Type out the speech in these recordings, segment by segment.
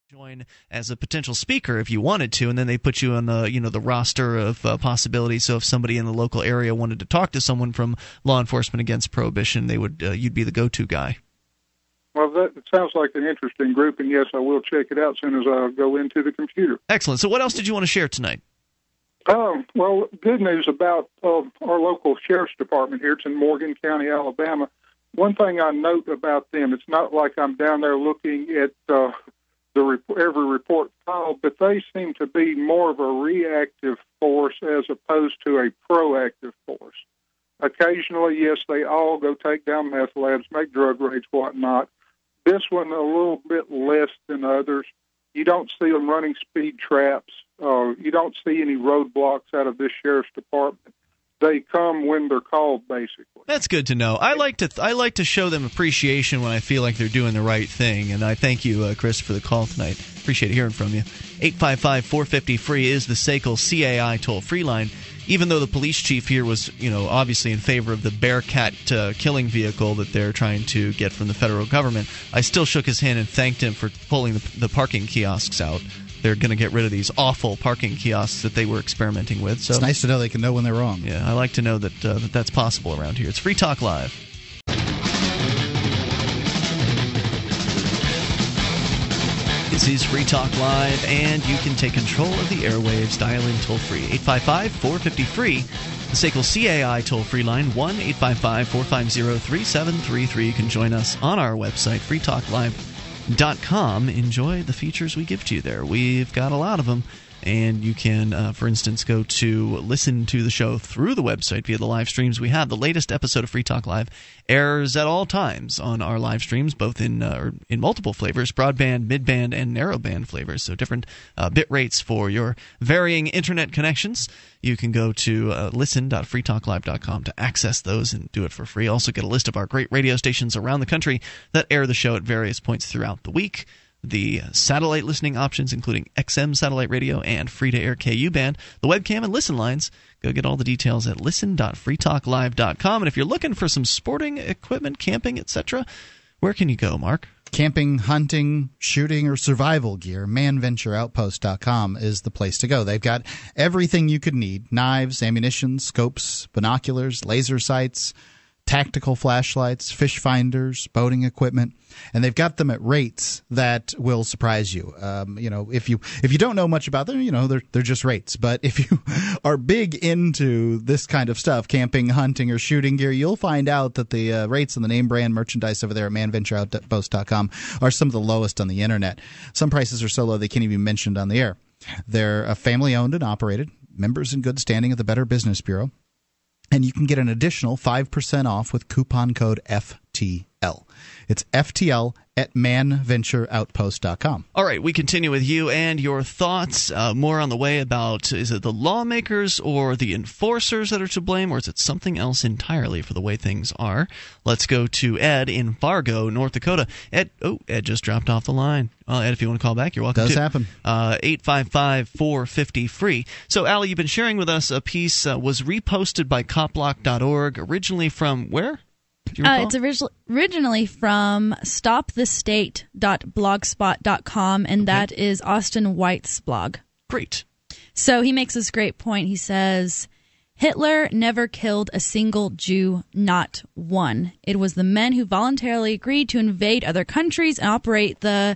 join as a potential speaker if you wanted to, and then they put you on the roster of possibilities. So if somebody in the local area wanted to talk to someone from law enforcement against prohibition, they would you'd be the go-to guy. Well, that sounds like an interesting group, and yes, I will check it out as soon as I go into the computer. Excellent. So what else did you want to share tonight? Well, good news about our local sheriff's department here. It's in Morgan County, Alabama. One thing I note about them, it's not like I'm down there looking at every report filed, but they seem to be more of a reactive force as opposed to a proactive force. Occasionally, yes, they all go take down meth labs, make drug raids, whatnot. This one a little bit less than others. You don't see them running speed traps. You don't see any roadblocks out of this sheriff's department. They come when they're called, basically. That's good to know. I like to show them appreciation when I feel like they're doing the right thing, and I thank you, Chris, for the call tonight. Appreciate hearing from you. 855-450-FREE is the SACL CAI toll-free line. Even though the police chief here was, obviously in favor of the Bearcat killing vehicle that they're trying to get from the federal government, I still shook his hand and thanked him for pulling the parking kiosks out. They're going to get rid of these awful parking kiosks that they were experimenting with. So it's nice to know they can know when they're wrong. Yeah, I like to know that that's possible around here. It's Free Talk Live. This is Free Talk Live, and you can take control of the airwaves. Dial in toll-free, 855-450-FREE. The SACL CAI toll-free line, 1-855-450-3733. You can join us on our website, freetalklive.com. Enjoy the features we give to you there. We've got a lot of them. And you can, for instance, go to listen to the show through the website via the live streams we have. The latest episode of Free Talk Live airs at all times on our live streams, both in multiple flavors, broadband, midband, and narrowband flavors, so different bit rates for your varying internet connections. You can go to listen.freetalklive.com to access those and do it for free. Also get a list of our great radio stations around the country that air the show at various points throughout the week. The satellite listening options, including XM satellite radio and free-to-air KU band, the webcam and listen lines. Go get all the details at listen.freetalklive.com. And if you're looking for some sporting equipment, camping, etc., where can you go, Mark? Camping, hunting, shooting, or survival gear, manventureoutpost.com is the place to go. They've got everything you could need: knives, ammunition, scopes, binoculars, laser sights, tactical flashlights, fish finders, boating equipment, and they've got them at rates that will surprise you. If you don't know much about them, they're just rates. But if you are big into this kind of stuff, camping, hunting, or shooting gear, you'll find out that the rates on the name brand merchandise over there at manventureoutpost.com are some of the lowest on the internet. Some prices are so low they can't even be mentioned on the air. They're family owned and operated, members in good standing of the Better Business Bureau. And you can get an additional 5% off with coupon code FTL. It's FTL at manventureoutpost.com. All right, we continue with you and your thoughts. More on the way about, is it the lawmakers or the enforcers that are to blame, or is it something else entirely for the way things are? Let's go to Ed in Fargo, North Dakota. Ed just dropped off the line. Ed, if you want to call back, you're welcome to. Does happen. 855-450-FREE. So, Allie, you've been sharing with us a piece was reposted by copblock.org, originally from where? It's originally from stopthestate.blogspot.com, and that is Austin White's blog. Great. So he makes this great point. He says, Hitler never killed a single Jew, not one. It was the men who voluntarily agreed to invade other countries and operate the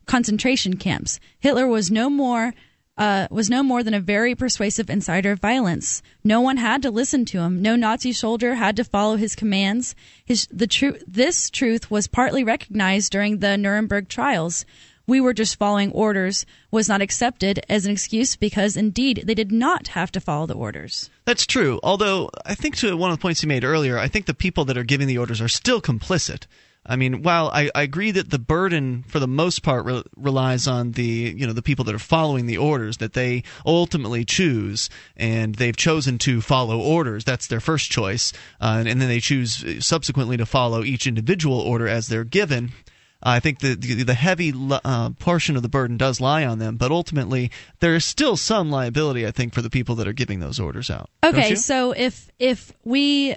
concentration camps. Hitler was no more than a very persuasive insider of violence. No one had to listen to him. No Nazi soldier had to follow his commands. This truth was partly recognized during the Nuremberg trials. We were just following orders was not accepted as an excuse because, indeed, they did not have to follow the orders. That's true. Although, I think to one of the points you made earlier, I think the people that are giving the orders are still complicit. I mean, while I agree that the burden, for the most part, relies on the people that are following the orders, that they ultimately choose, and they've chosen to follow orders. That's their first choice, and then they choose subsequently to follow each individual order as they're given. I think the heavy portion of the burden does lie on them, but ultimately there is still some liability, I think, for the people that are giving those orders out. Okay, so if we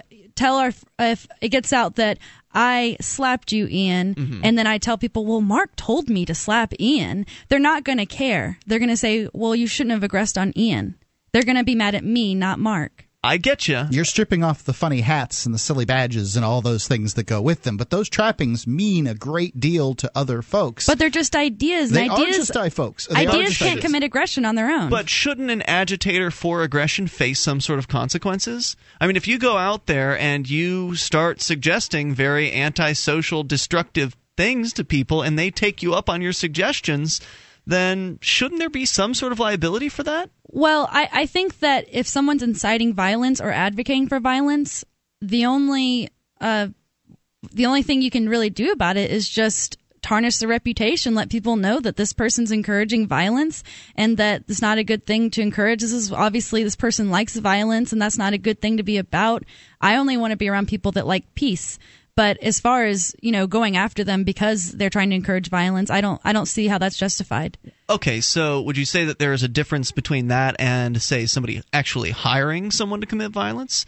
if it gets out that I slapped you, Ian, and then I tell people, well, Mark told me to slap Ian, they're not going to care. They're going to say, well, you shouldn't have aggressed on Ian. They're going to be mad at me, not Mark. I get you. You're stripping off the funny hats and the silly badges and all those things that go with them, but those trappings mean a great deal to other folks. But they're just ideas. They are just folks. Ideas can't commit aggression on their own. But shouldn't an agitator for aggression face some sort of consequences? I mean, if you go out there and you start suggesting very antisocial, destructive things to people and they take you up on your suggestions, then shouldn't there be some sort of liability for that? Well, I think that if someone's inciting violence or advocating for violence, the only thing you can really do about it is just tarnish the reputation, let people know that this person's encouraging violence and that it's not a good thing to encourage. Obviously this person likes violence and that's not a good thing to be about. I only want to be around people that like peace. But as far as, going after them because they're trying to encourage violence, I don't see how that's justified. Okay, so would you say that there is a difference between that and, say, somebody actually hiring someone to commit violence?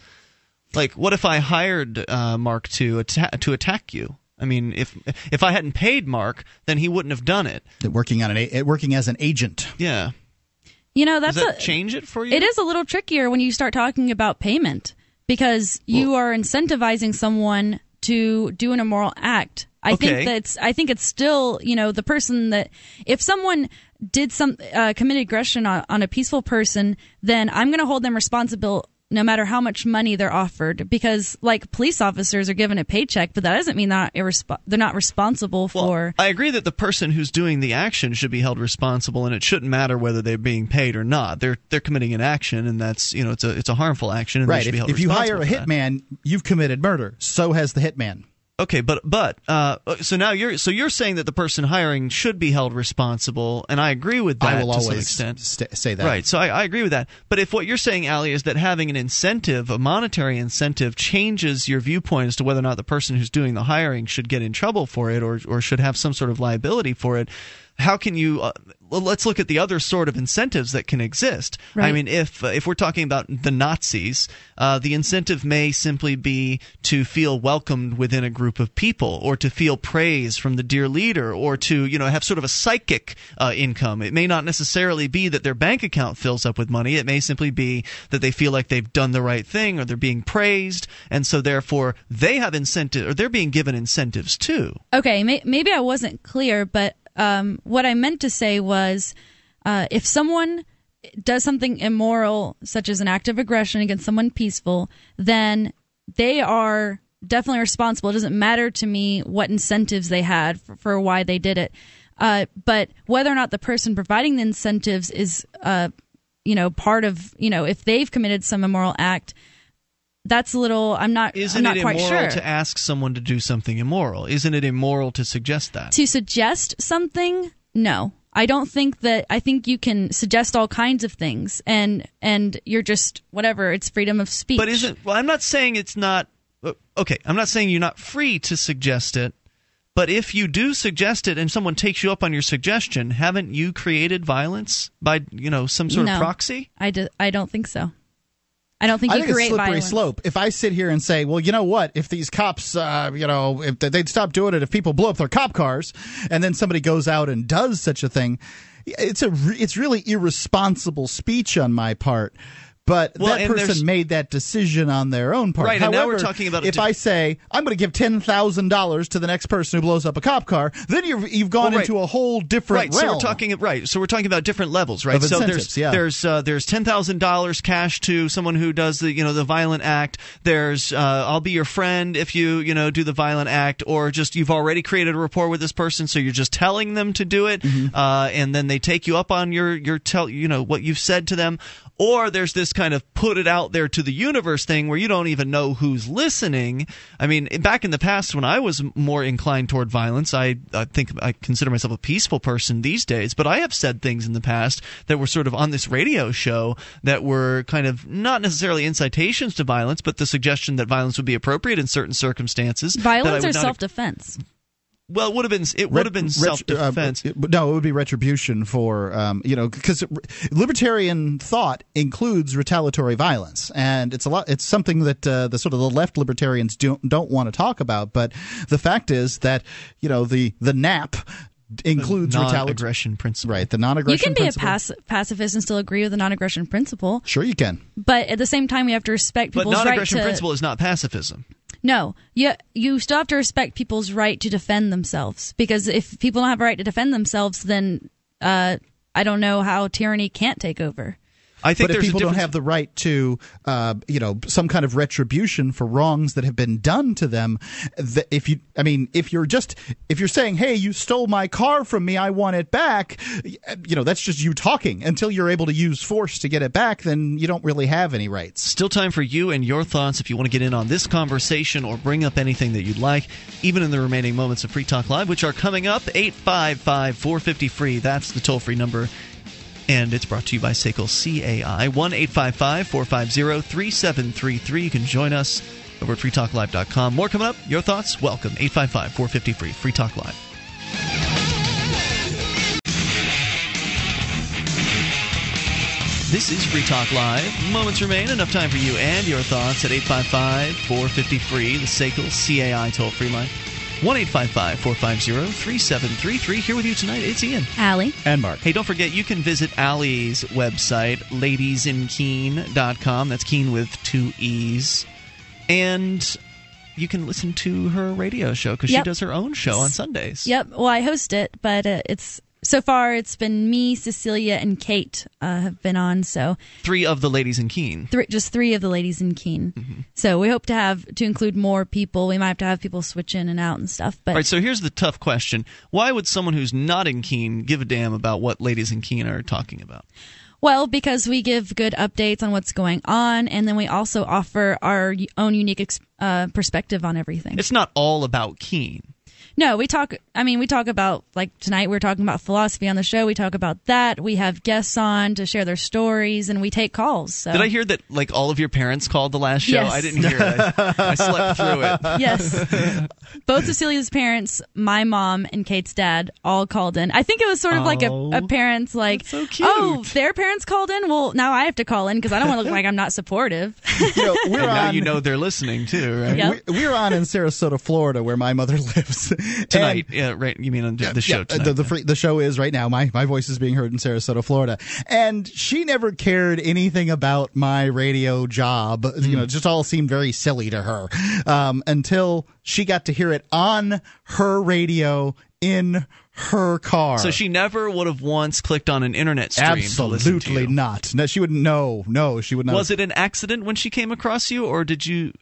Like, what if I hired Mark to attack you? I mean, if I hadn't paid Mark, then he wouldn't have done it. Working as an agent. Yeah. Does that change it for you? It is a little trickier when you start talking about payment because you are incentivizing someone to do an immoral act. I think it's still, the person that if someone did committed aggression on a peaceful person, then I'm going to hold them responsible no matter how much money they're offered, because like police officers are given a paycheck, but that doesn't mean they're not responsible for. Well, I agree that the person who's doing the action should be held responsible, and it shouldn't matter whether they're being paid or not. They're committing an action, and that's it's a harmful action, and they should be held responsible. If you hire a hitman, you've committed murder. So has the hitman. Okay, but so now you're saying that the person hiring should be held responsible, and I agree with that. I will to always some extent. Say that. Right. So I agree with that. But if what you're saying, Allie, is that having an incentive, a monetary incentive, changes your viewpoint as to whether or not the person who's doing the hiring should get in trouble for it or should have some sort of liability for it, how can you? Let's look at the other sort of incentives that can exist. Right. I mean, if we're talking about the Nazis, the incentive may simply be to feel welcomed within a group of people, or to feel praise from the dear leader, or to have sort of a psychic income. It may not necessarily be that their bank account fills up with money. It may simply be that they feel like they've done the right thing, or they're being praised, and so therefore they have incentive, or they're being given incentives too. Okay, maybe I wasn't clear, but what I meant to say was if someone does something immoral, such as an act of aggression against someone peaceful, then they are definitely responsible. It doesn't matter to me what incentives they had for why they did it. But whether or not the person providing the incentives is, part of, if they've committed some immoral act, that's a little. I'm not quite sure. Isn't it immoral to ask someone to do something immoral? Isn't it immoral to suggest that? To suggest something? No. I don't think that. I think you can suggest all kinds of things, and you're just whatever. It's freedom of speech. But I'm not saying it's not. Okay, I'm not saying you're not free to suggest it. But if you do suggest it and someone takes you up on your suggestion, haven't you created violence by some sort of proxy? I don't think so. I don't think you create it's a slippery violence. slope. If I sit here and say, well, you know what? If these cops, if they'd stop doing it, if people blow up their cop cars, and then somebody goes out and does such a thing, it's really irresponsible speech on my part. But that person made that decision on their own part. Right, However, and now we're talking about if I say, I'm going to give $10,000 to the next person who blows up a cop car, then you've gone into a whole different realm. So we're talking about different levels, right? Of incentives, there's $10,000 cash to someone who does the violent act. There's I'll be your friend if you do the violent act, or just you've already created a rapport with this person, so you're just telling them to do it, and then they take you up on your what you've said to them. Or there's this kind of put it out there to the universe thing where you don't even know who's listening. I mean, back in the past when I was more inclined toward violence, I think I consider myself a peaceful person these days, but I have said things in the past that were sort of on this radio show that were kind of not necessarily incitations to violence, but the suggestion that violence would be appropriate in certain circumstances. Violence or self-defense? Well, it would have been self-defense. No, it would be retribution for because libertarian thought includes retaliatory violence, and it's something that the sort of the left libertarians don't want to talk about. But the fact is that the NAP includes non-aggression principle. Right, the non-aggression principle. You can be a pacifist and still agree with the non-aggression principle. Sure you can. But at the same time, we have to respect people's right to... But non-aggression principle is not pacifism. No. You still have to respect people's right to defend themselves. Because if people don't have a right to defend themselves, then I don't know how tyranny can't take over. I think but if people don't have the right to, some kind of retribution for wrongs that have been done to them, if you're saying, "Hey, you stole my car from me, I want it back," that's just you talking. Until you're able to use force to get it back, then you don't really have any rights. Still time for you and your thoughts if you want to get in on this conversation or bring up anything that you'd like, even in the remaining moments of Free Talk Live, which are coming up. 855-450-FREE. That's the toll-free number. And it's brought to you by SACL CAI, 1-855-450-3733. You can join us over at freetalklive.com. More coming up. Your thoughts? Welcome. 855-450-FREE. Free Talk Live. This is Free Talk Live. Moments remain. Enough time for you and your thoughts at 855-450-FREE, the SACL CAI toll-free line. 1-855-450-3733. Here with you tonight, it's Ian. Allie. And Mark. Hey, don't forget, you can visit Allie's website, ladiesinkeene.com. That's Keene with 2 E's. And you can listen to her radio show because she does her own show on Sundays. Yep. Well, I host it, but so far it's been me, Cecilia, and Kate have been on. So 3 of the ladies in Keene. Just 3 of the ladies in Keene. Mm-hmm. So we hope to include more people. We might have to have people switch in and out and stuff. But all right. So here's the tough question: why would someone who's not in Keene give a damn about what ladies in Keene are talking about? Well, because we give good updates on what's going on, and then we also offer our own unique perspective on everything. It's not all about Keene. No, we talk about, like tonight we're talking about philosophy on the show. We talk about that. We have guests on to share their stories, and we take calls. So. Did I hear that like all of your parents called the last show? Yes. I didn't hear it. I slept through it. Yes. Both Cecilia's parents, my mom and Kate's dad, all called in. I think it was sort of like a parents like, so cute. Oh, their parents called in? Well, now I have to call in because I don't want to look like I'm not supportive. Now you know they're listening too, right? Yep. We're on in Sarasota, Florida, where my mother lives. Tonight, right? You mean on the show tonight? The show is right now. My voice is being heard in Sarasota, Florida, and she never cared anything about my radio job. It just all seemed very silly to her until she got to hear it on her radio in her car. So she never would have once clicked on an internet stream. Absolutely not. No, she wouldn't. No, she would not. Was it an accident when she came across you, or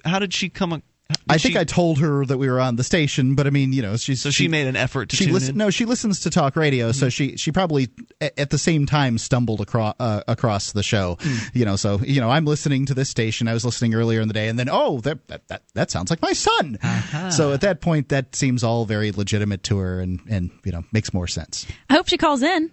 how did she come? I think I told her that we were on the station, but I mean, she made an effort to tune in? No, she listens to talk radio, so she probably at the same time stumbled across the show. So I'm listening to this station. I was listening earlier in the day, and then that sounds like my son. So at that point, that seems all very legitimate to her, and makes more sense. I hope she calls in.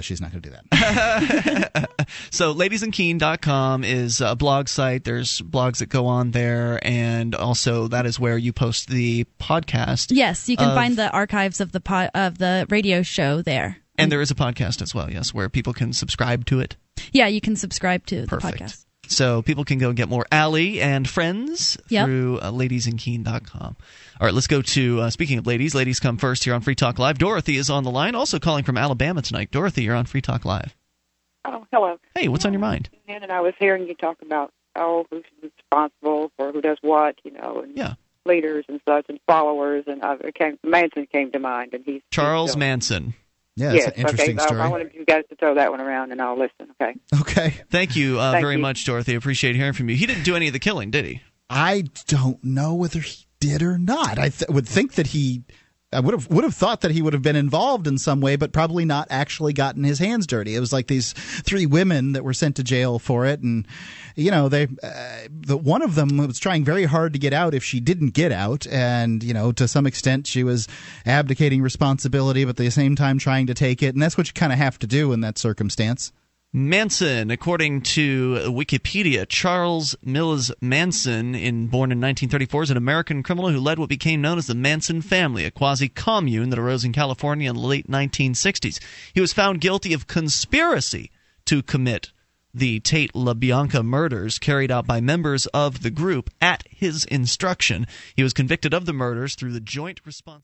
She's not going to do that. So ladiesinkeene.com is a blog site. There's blogs that go on there, and also that is where you post the podcast. Yes, you can find the archives of the radio show there. And there is a podcast as well, yes, where people can subscribe to it. Yeah, you can subscribe to the Perfect. podcast. So people can go and get more Allie and friends through ladiesinkeene.com. All right, let's go to, speaking of ladies come first here on Free Talk Live. Dorothy is on the line, also calling from Alabama tonight. Dorothy, you're on Free Talk Live. Oh, hello. Hey, what's on your mind? And I was hearing you talk about, who's responsible for who does what, and leaders and such, and followers, and Manson came to mind. And he's Charles Manson. Yeah, it's an interesting story. I wanted you guys to throw that one around, and I'll listen, okay? Okay. Thank you very much, Dorothy. Appreciate hearing from you. He didn't do any of the killing, did he? I don't know whether he did or not. I would think that I would have thought that he would have been involved in some way, but probably not actually gotten his hands dirty. It was like these 3 women that were sent to jail for it, and one of them was trying very hard to get out if she didn't get out, and to some extent she was abdicating responsibility, but at the same time trying to take it, and that's what you kind of have to do in that circumstance. Manson, according to Wikipedia, Charles Mills Manson, born in 1934, is an American criminal who led what became known as the Manson family, a quasi-commune that arose in California in the late 1960s. He was found guilty of conspiracy to commit the Tate LaBianca murders carried out by members of the group at his instruction. He was convicted of the murders through the joint response.